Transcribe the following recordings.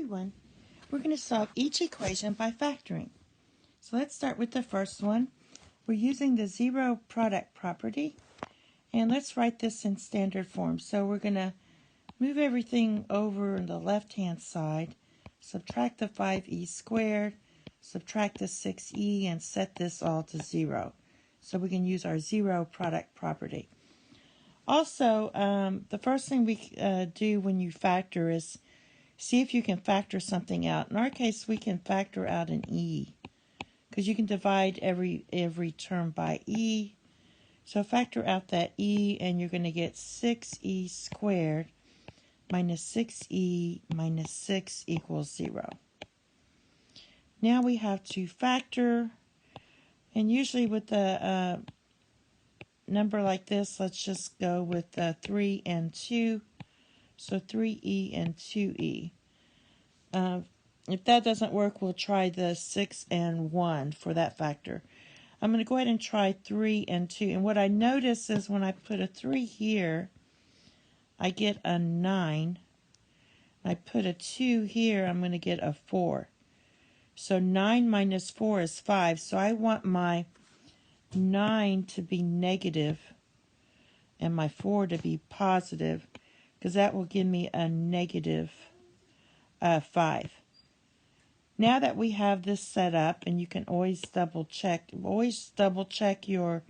everyone. We're going to solve each equation by factoring. So let's start with the first one. We're using the zero product property. And let's write this in standard form. So we're going to move everything over on the left-hand side, subtract the 5e squared, subtract the 6e, and set this all to 0. So we can use our zero product property. Also, the first thing we do when you factor is see if you can factor something out. In our case, we can factor out an e, because you can divide every term by e. So factor out that e, and you're going to get 6e squared minus 6e minus 6 equals 0. Now we have to factor, and usually with a number like this, let's just go with 3 and 2. So 3e and 2e. If that doesn't work, we'll try the 6 and 1 for that factor. I'm going to go ahead and try 3 and 2. And what I notice is when I put a 3 here, I get a 9. I put a 2 here, I'm going to get a 4. So 9 minus 4 is 5. So I want my 9 to be negative and my 4 to be positive, because that will give me a negative 5. Now that we have this set up, and you can always double check your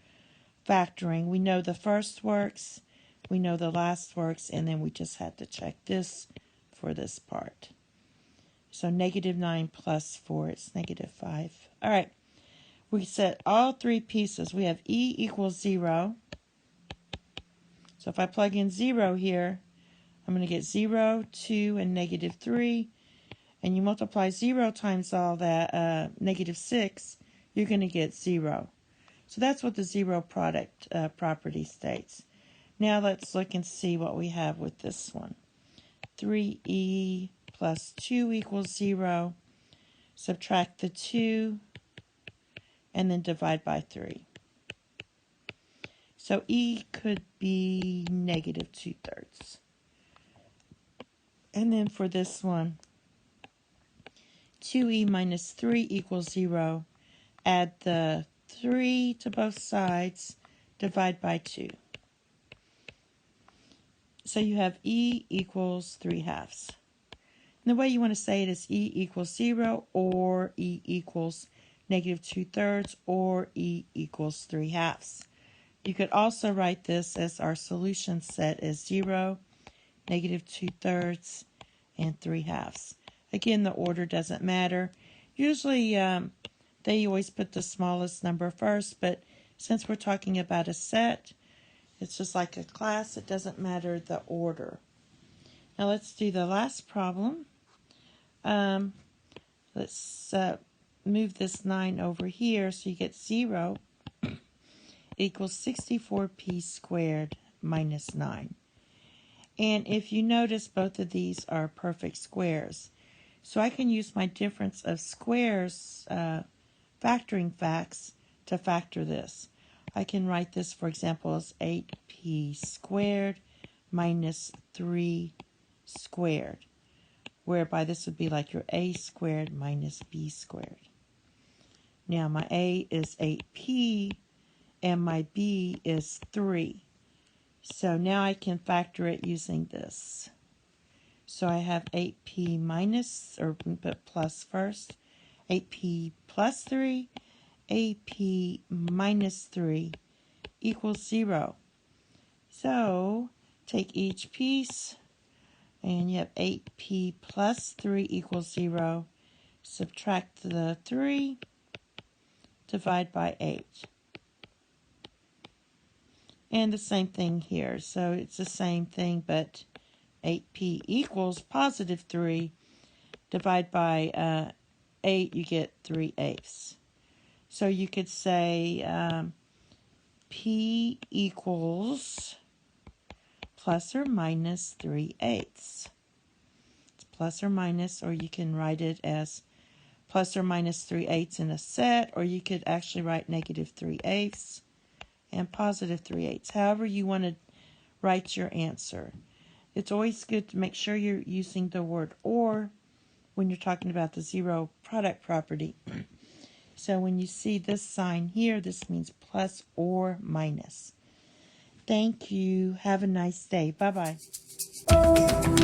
factoring. We know the first works, we know the last works, and then we just had to check this for this part. So negative 9 plus 4, it's negative 5. All right, we set all three pieces. We have e equals 0. So if I plug in 0 here, I'm going to get 0, 2, and negative 3. And you multiply 0 times all that, negative 6, you're going to get 0. So that's what the zero product property states. Now let's look and see what we have with this one. 3e plus 2 equals 0. Subtract the 2, and then divide by 3. So e could be negative 2/3. And then for this one, 2e minus 3 equals 0. Add the 3 to both sides, divide by 2. So you have e equals 3/2. And the way you want to say it is e equals 0, or e equals negative 2/3, or e equals 3/2. You could also write this as our solution set as 0, negative 2/3, and 3/2. Again, the order doesn't matter. Usually, they always put the smallest number first, but since we're talking about a set, it's just like a class. It doesn't matter the order. Now let's do the last problem. Let's move this 9 over here, so you get 0 equals 64p squared minus 9. And if you notice, both of these are perfect squares. So I can use my difference of squares factoring facts to factor this. I can write this, for example, as 8p squared minus 3 squared, whereby this would be like your a squared minus b squared. Now my a is 8p and my b is 3. So now I can factor it using this. So I have 8p minus, or put plus first, 8p plus 3, 8p minus 3 equals 0. So take each piece, and you have 8p plus 3 equals 0. Subtract the 3, divide by 8. And the same thing here. So it's the same thing, but 8p equals positive 3. Divide by 8, you get 3/8. So you could say p equals plus or minus 3/8. It's plus or minus, or you can write it as plus or minus 3/8 in a set, or you could actually write negative 3/8 and positive 3/8. However you want to write your answer. It's always good to make sure you're using the word or when you're talking about the zero product property. So when you see this sign here, this means plus or minus. Thank you. Have a nice day. Bye-bye.